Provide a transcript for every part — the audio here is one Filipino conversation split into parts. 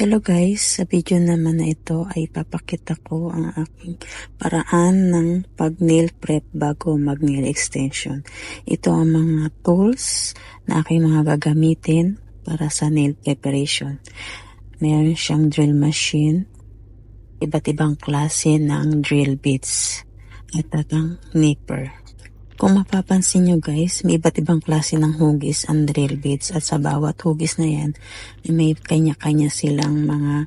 Hello guys, sa video naman na ito ay papakita ko ang aking paraan ng pag-nail prep bago mag-nail extension. Ito ang mga tools na aking mga gagamitin para sa nail preparation. Meron siyang drill machine, iba't ibang klase ng drill bits, at ang nipper. Kung mapapansin nyo guys, may iba't ibang klase ng hugis ang drill bits at sa bawat hugis na yan, may kanya-kanya silang mga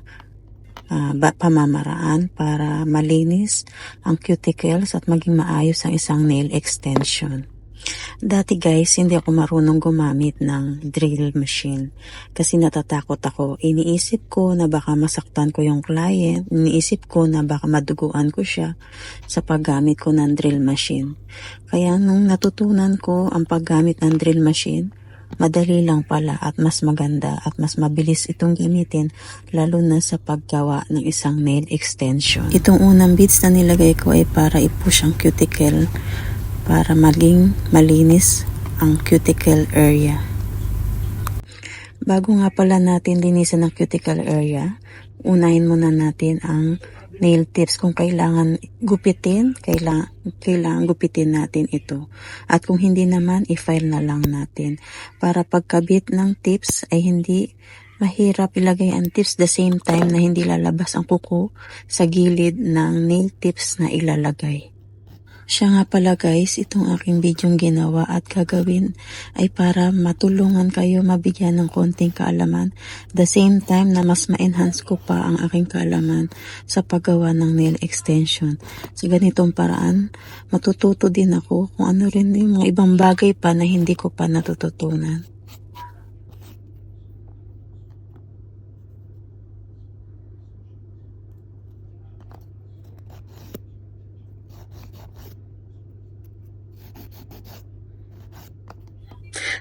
pamamaraan para malinis ang cuticles at maging maayos ang isang nail extension. Dati guys, hindi ako marunong gumamit ng drill machine kasi natatakot ako. Iniisip ko na baka masaktan ko yung client, iniisip ko na baka maduguan ko siya sa paggamit ko ng drill machine. Kaya nung natutunan ko ang paggamit ng drill machine, madali lang pala at mas maganda at mas mabilis itong gamitin lalo na sa paggawa ng isang nail extension. Itong unang bits na nilagay ko ay para i-push ang cuticle para maging malinis ang cuticle area. Bago nga pala natin linisan ang cuticle area, unahin muna natin ang nail tips. Kung kailangan gupitin, kailangan gupitin natin ito. At kung hindi naman, i-file na lang natin. Para pagkabit ng tips ay hindi mahirap ilagay ang tips the same time na hindi lalabas ang kuko sa gilid ng nail tips na ilalagay. Siya nga pala guys, itong aking bidyong ginawa at gagawin ay para matulungan kayo mabigyan ng konting kaalaman. The same time na mas ma-enhance ko pa ang aking kaalaman sa paggawa ng nail extension. Sa ganitong paraan, matututo din ako kung ano rin yung mga ibang bagay pa na hindi ko pa natututunan.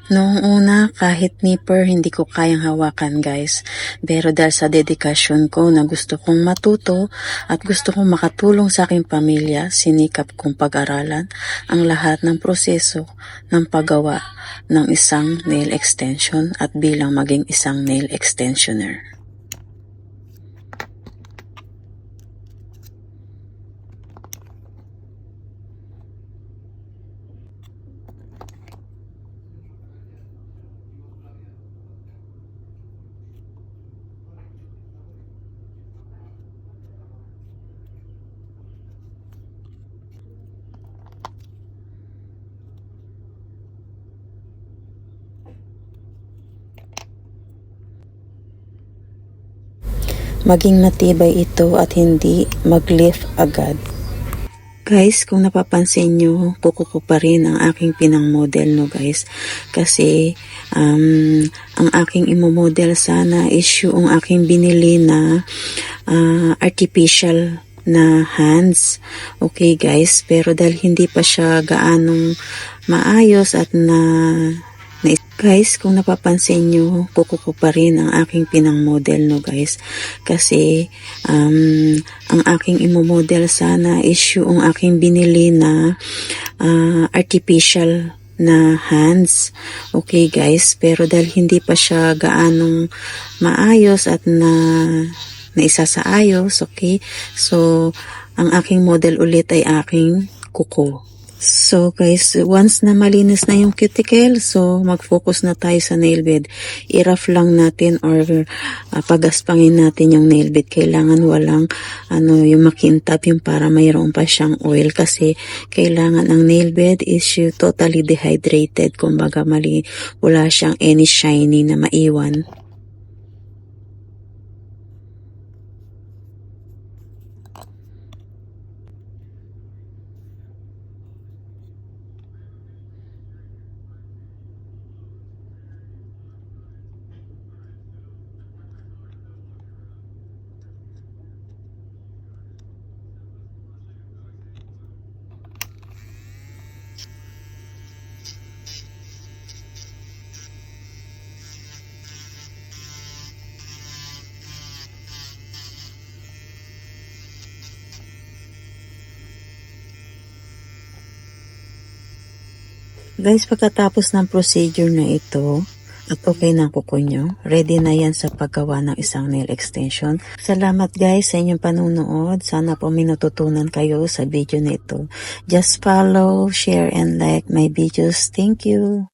Noong una, kahit nipper, hindi ko kayang hawakan guys. Pero dahil sa dedikasyon ko na gusto kong matuto at gusto kong makatulong sa aking pamilya, sinikap kong pag-aralan ang lahat ng proseso ng paggawa ng isang nail extension at bilang maging isang nail extensioner. Maging matibay ito at hindi mag-lift agad. Guys, kung napapansin nyo, kuko ko pa rin ang aking pinang model no guys. Kasi ang aking imomodel sana is yung aking binili na artificial na hands. Okay guys, pero dahil hindi pa siya gaanong maayos at guys, kung napapansin nyo, kuko ko pa rin ang aking pinang model no guys. Kasi ang aking imomodel sana is yung aking binili na artificial na hands. Okay guys, pero dahil hindi pa siya gaanong maayos at naisa sa ayos, okay? So, ang aking model ulit ay aking kuko. So guys, once na malinis na yung cuticle, so mag-focus na tayo sa nail bed. I-rough lang natin or pagaspangin natin yung nail bed. Kailangan walang yung makintab yung para mayroon pa siyang oil kasi kailangan ang nail bed is totally dehydrated. Kumbaga wala siyang any shiny na maiwan. Guys, pagkatapos ng procedure na ito, at okay na ang kuko nyo, ready na yan sa paggawa ng isang nail extension. Salamat guys sa inyong panunood. Sana po may natutunan kayo sa video na ito. Just follow, share, and like my videos. Thank you.